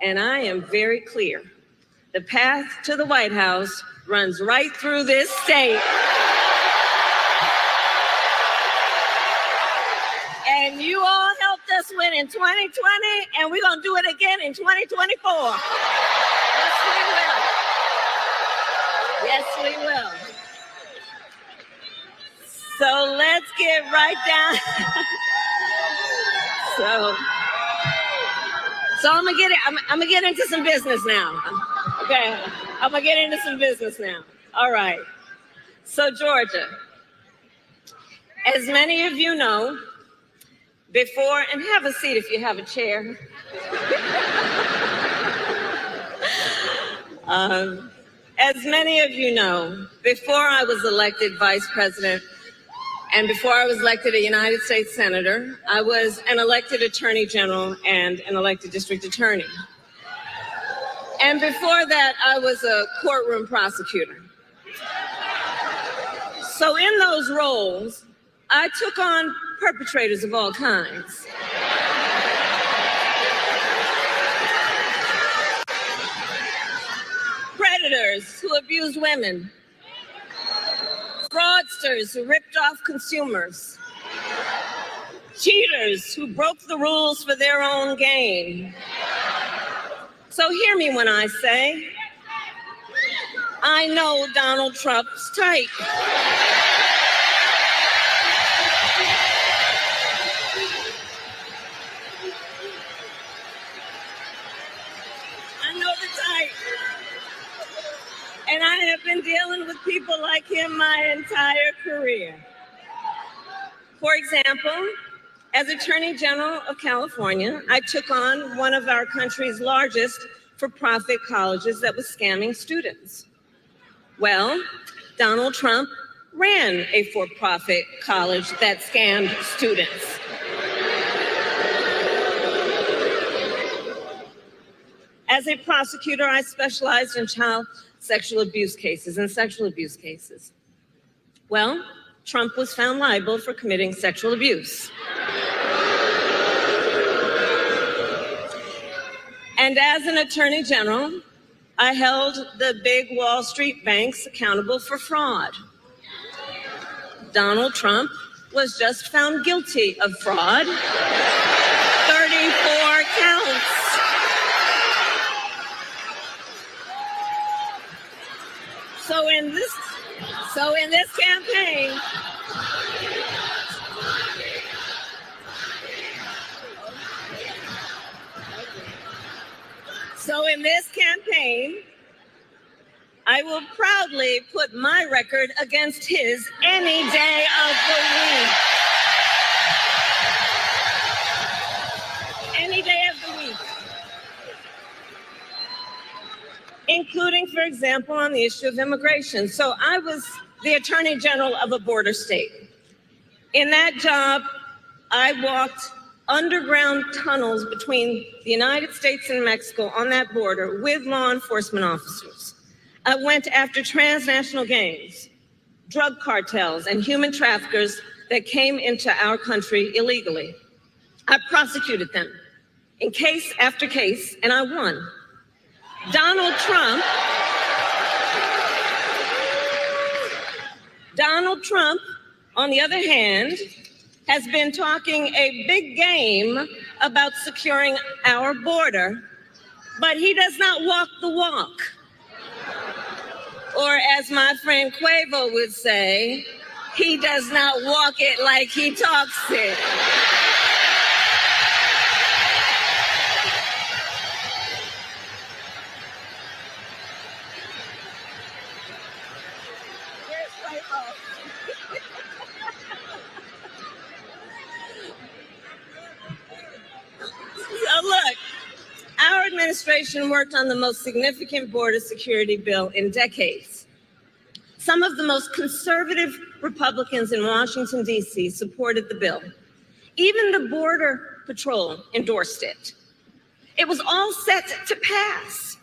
and I am very clear. The path to the White House runs right through this state. And you all helped us win in 2020, and we're going to do it again in 2024. Yes, we will. Yes, we will. So let's get right down. So I'm gonna get into some business now. Okay, I'm gonna get into some business now. All right. So Georgia, as many of you know, before, and have a seat if you have a chair. As many of you know, before I was elected vice president, and before I was elected a United States Senator, I was an elected Attorney General and an elected District Attorney. And before that, I was a courtroom prosecutor. So in those roles, I took on perpetrators of all kinds. Predators who abused women. Fraudsters who ripped off consumers. Cheaters who broke the rules for their own gain. So hear me when I say, I know Donald Trump's type. I know the type. And I have been dealing with people like him my entire career. For example, as Attorney General of California, I took on one of our country's largest for-profit colleges that was scamming students. Well, Donald Trump ran a for-profit college that scammed students. As a prosecutor, I specialized in child sexual abuse cases and sexual abuse cases. Well, Trump was found liable for committing sexual abuse. And as an Attorney General, I held the big Wall Street banks accountable for fraud. Donald Trump was just found guilty of fraud. 34 counts. So in this campaign, I will proudly put my record against his any day of the week. Any day of the week. Including, for example, on the issue of immigration. So I was the Attorney General of a border state. In that job, I walked underground tunnels between the United States and Mexico on that border with law enforcement officers. I went after transnational gangs, drug cartels, and human traffickers that came into our country illegally. I prosecuted them in case after case, and I won. Donald Trump, on the other hand, has been talking a big game about securing our border, but he does not walk the walk. Or as my friend Quavo would say, he does not walk it like he talks it. Administration worked on the most significant border security bill in decades. Some of the most conservative Republicans in Washington, D.C. supported the bill. Even the Border Patrol endorsed it. It was all set to pass.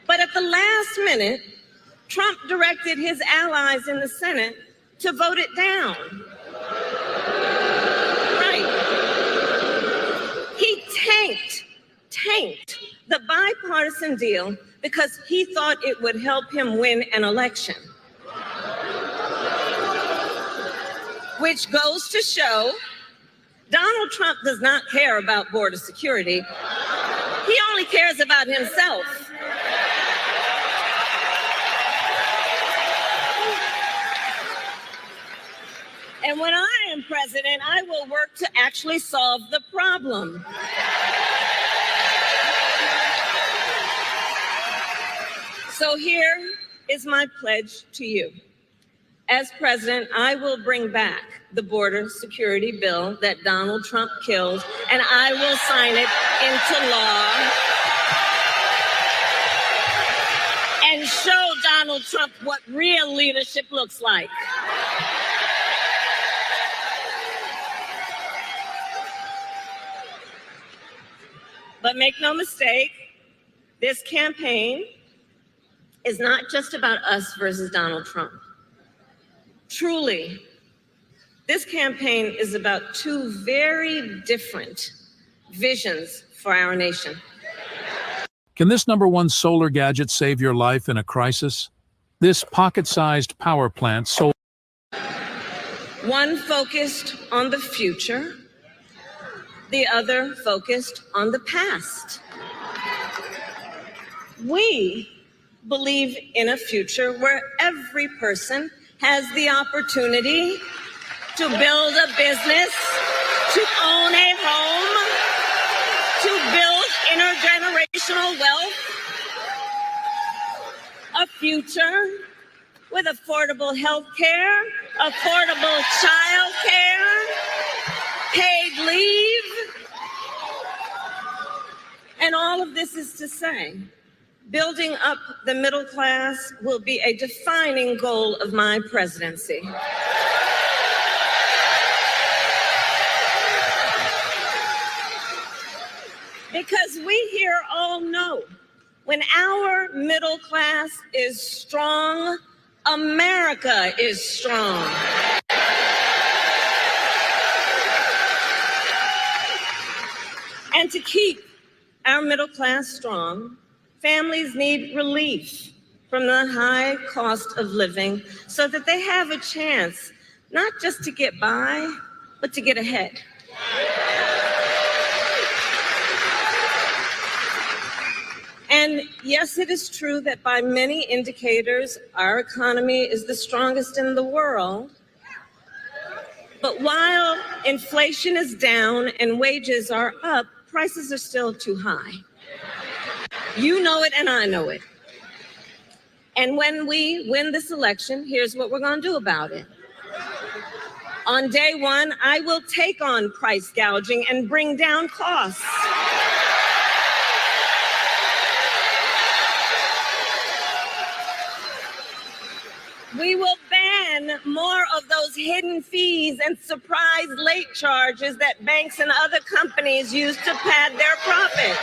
But at the last minute, Trump directed his allies in the Senate to vote it down. Right. He tanked the bipartisan deal because he thought it would help him win an election. Which goes to show Donald Trump does not care about border security. He only cares about himself. And when I am president, I will work to actually solve the problem. So here is my pledge to you. As president, I will bring back the border security bill that Donald Trump killed, and I will sign it into law and show Donald Trump what real leadership looks like. But make no mistake, this campaign is not just about us versus Donald Trump. Truly, this campaign is about two very different visions for our nation. Can this #1 solar gadget save your life in a crisis? This pocket-sized power plant One focused on the future, the other focused on the past. We believe in a future where every person has the opportunity to build a business, to own a home, to build intergenerational wealth, a future with affordable health care, affordable child care, paid leave. And all of this is to say, building up the middle class will be a defining goal of my presidency. Because we here all know when our middle class is strong, America is strong. And to keep our middle class strong, families need relief from the high cost of living so that they have a chance not just to get by, but to get ahead. And yes, it is true that by many indicators, our economy is the strongest in the world. But while inflation is down and wages are up, prices are still too high. You know it and I know it. And when we win this election, here's what we're going to do about it. On day one, I will take on price gouging and bring down costs. We will ban more of those hidden fees and surprise late charges that banks and other companies use to pad their profits.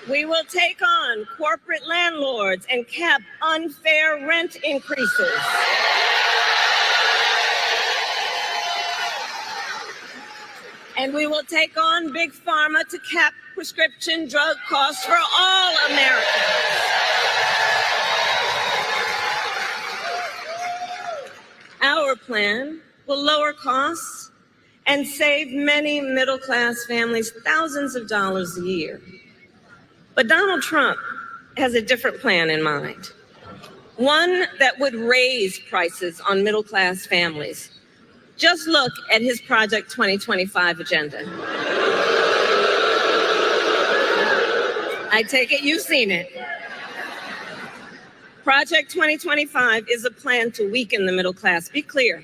We will take on corporate landlords and cap unfair rent increases. And we will take on Big Pharma to cap prescription drug costs for all Americans. Our plan will lower costs and save many middle-class families thousands of dollars a year. But Donald Trump has a different plan in mind, one that would raise prices on middle-class families. Just look at his Project 2025 agenda. I take it you've seen it. Project 2025 is a plan to weaken the middle class. Be clear.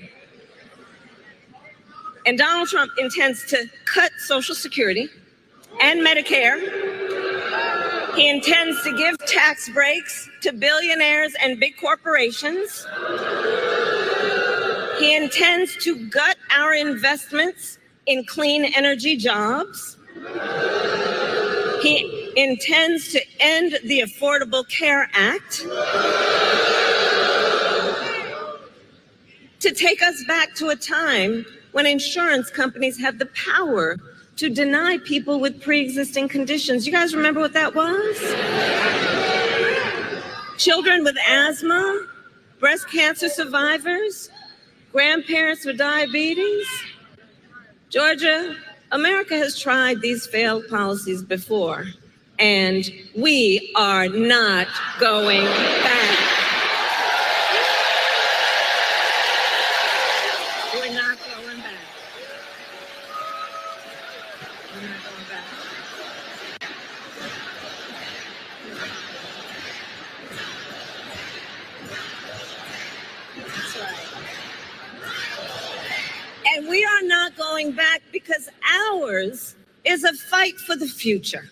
And Donald Trump intends to cut Social Security and Medicare. He intends to give tax breaks to billionaires and big corporations. He intends to gut our investments in clean energy jobs. He intends to end the Affordable Care Act, to take us back to a time when insurance companies had the power to deny people with pre-existing conditions. You guys remember what that was? Children with asthma, breast cancer survivors, grandparents with diabetes. Georgia, America has tried these failed policies before, and we are not going back. We're not going back. We're not going back. That's right. And we are not going back because ours is a fight for the future.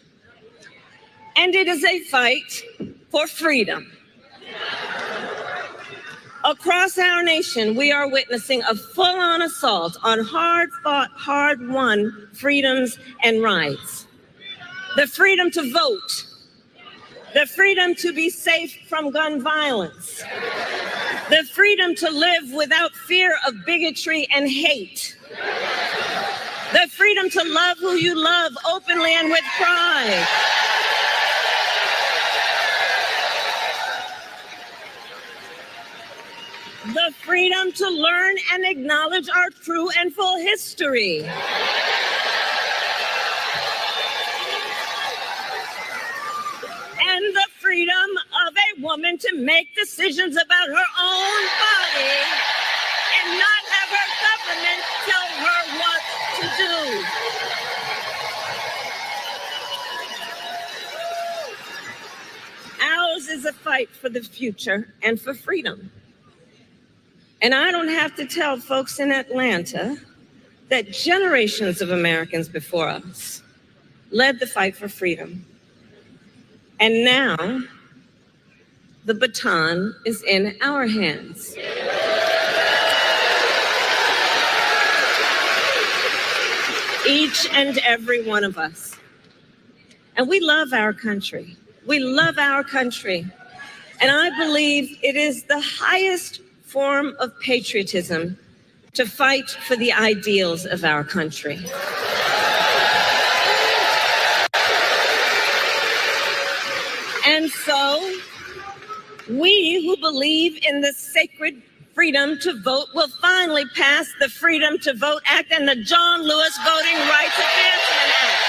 And it is a fight for freedom. Across our nation, we are witnessing a full-on assault on hard-fought, hard-won freedoms and rights. The freedom to vote, the freedom to be safe from gun violence, the freedom to live without fear of bigotry and hate, the freedom to love who you love openly and with pride, the freedom to learn and acknowledge our true and full history, and the freedom of a woman to make decisions about her own body and not have her government tell her what to do. Ours is a fight for the future and for freedom. And I don't have to tell folks in Atlanta that generations of Americans before us led the fight for freedom. And now the baton is in our hands. Each and every one of us. And we love our country. We love our country. And I believe it is the highest form of patriotism to fight for the ideals of our country. And so, we who believe in the sacred freedom to vote will finally pass the Freedom to Vote Act and the John Lewis Voting Rights Advancement Act.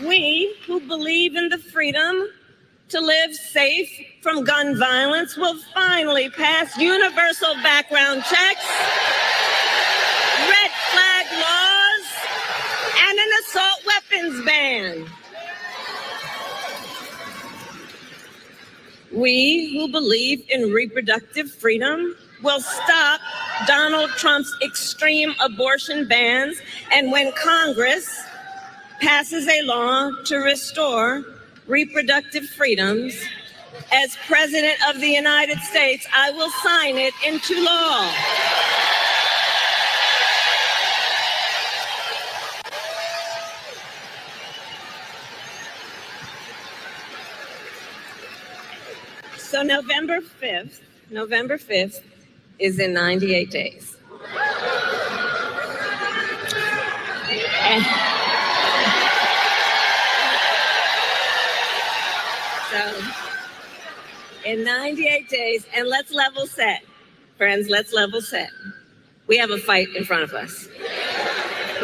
We who believe in the freedom to live safe from gun violence will finally pass universal background checks, red flag laws, and an assault weapons ban. We who believe in reproductive freedom will stop Donald Trump's extreme abortion bans, and when Congress passes a law to restore reproductive freedoms, as President of the United States, I will sign it into law. So November 5th is in 98 days. So, in 98 days, and let's level set, friends, let's level set. We have a fight in front of us.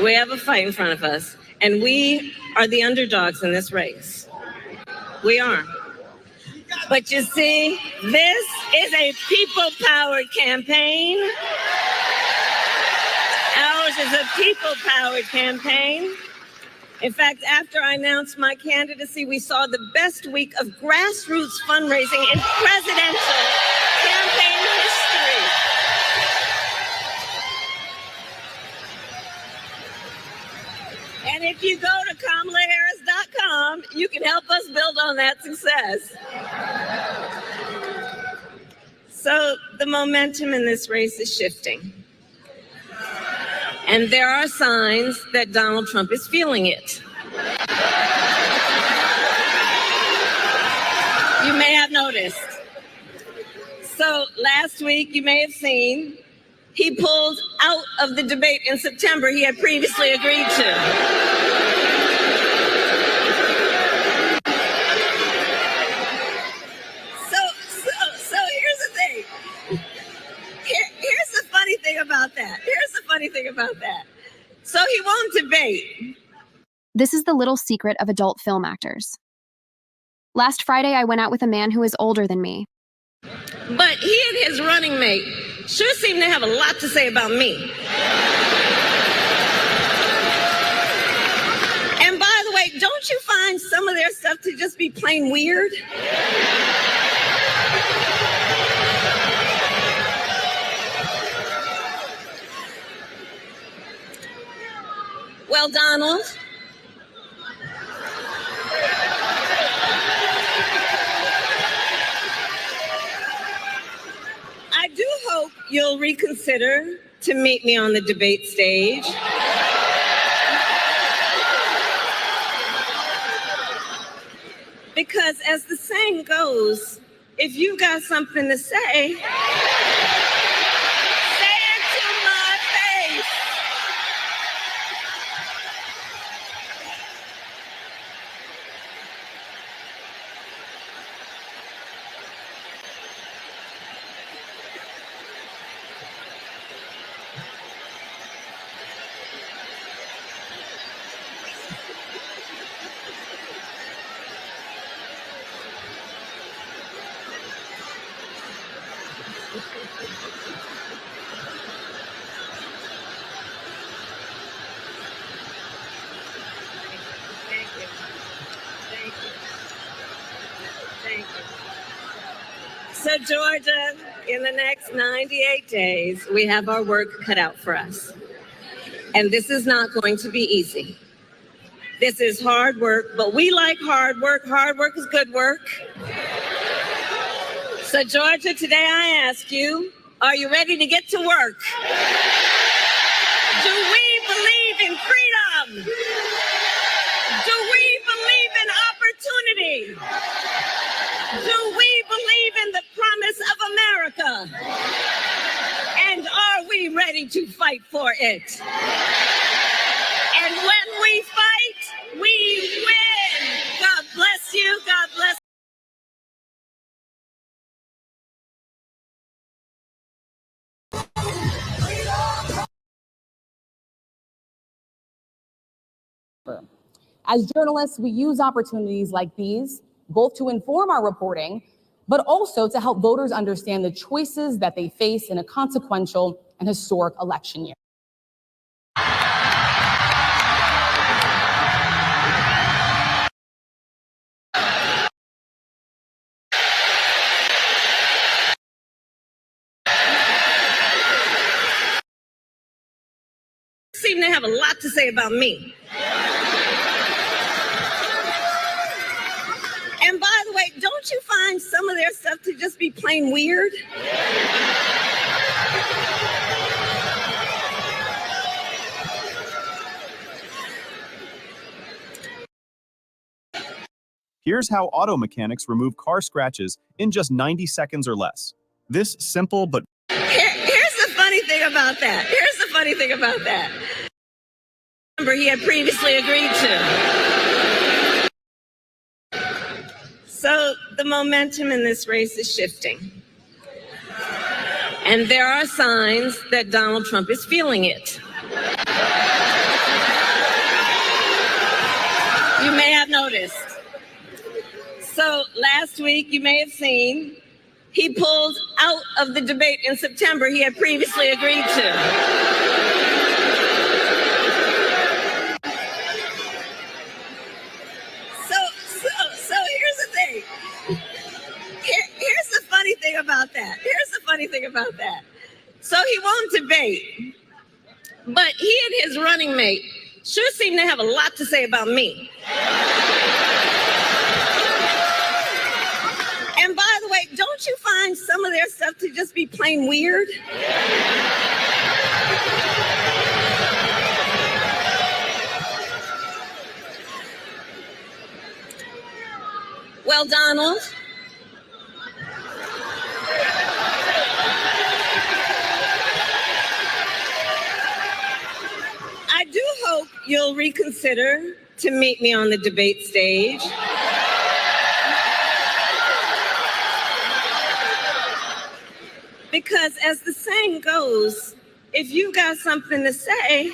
We have a fight in front of us, and we are the underdogs in this race. We are. But you see, this is a people-powered campaign. Ours is a people-powered campaign. In fact, after I announced my candidacy, we saw the best week of grassroots fundraising in presidential campaign history. And if you go to KamalaHarris.com, you can help us build on that success. So the momentum in this race is shifting. And there are signs that Donald Trump is feeling it. You may have noticed So last week, you may have seen, he pulled out of the debate in September he had previously agreed to. So here's the thing. Here's the funny thing about that. So he won't debate. This is the little secret of adult film actors. Last Friday, I went out with a man who is older than me. But he and his running mate sure seem to have a lot to say about me. And by the way, don't you find some of their stuff to just be plain weird? Well, Donald, I do hope you'll reconsider to meet me on the debate stage. Because as the saying goes, if you got something to say, say it to my face. So, Georgia, in the next 98 days, we have our work cut out for us. And this is not going to be easy. This is hard work, but we like hard work. Hard work is good work. So, Georgia, today I ask you, are you ready to get to work? Do we believe in freedom? Do we believe in opportunity? Do we believe in the promise of America? And are we ready to fight for it? And when we fight, we win. God bless you. God bless. As journalists, we use opportunities like these both to inform our reporting, but also to help voters understand the choices that they face in a consequential and historic election year. Seem to have a lot to say about me. And by the way, don't you find some of their stuff to just be plain weird? Here's how auto mechanics remove car scratches in just 90 seconds or less. This simple but... Here's the funny thing about that. Remember, he had previously agreed to. So the momentum in this race is shifting. And there are signs that Donald Trump is feeling it. You may have noticed. So last week, you may have seen, he pulled out of the debate in September he had previously agreed to. So here's the thing. Here's the funny thing about that. So he won't debate, but he and his running mate sure seem to have a lot to say about me. And by the way, don't you find some of their stuff to just be plain weird? Well, Donald, you'll reconsider to meet me on the debate stage. Because as the saying goes, if you got something to say, say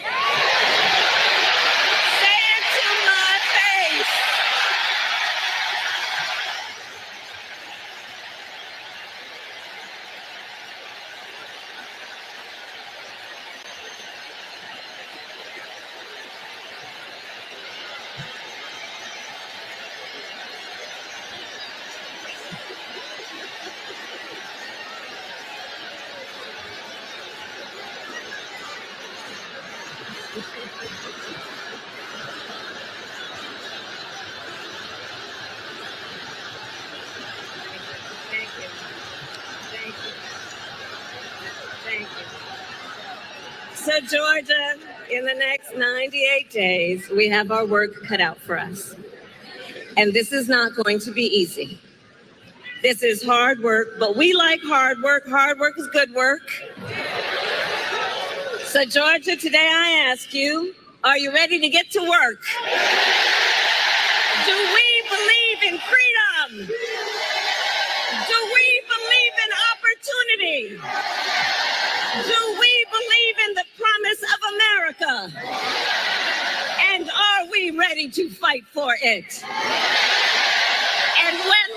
it to my face. Thank you. Thank you. Thank you. So, Georgia, in the next 98 days, we have our work cut out for us. And this is not going to be easy. This is hard work, but we like hard work. Hard work is good work. So, Georgia, today I ask you, are you ready to get to work? Do we believe in freedom? Do we believe in opportunity? Do we believe in the promise of America? And are we ready to fight for it? And when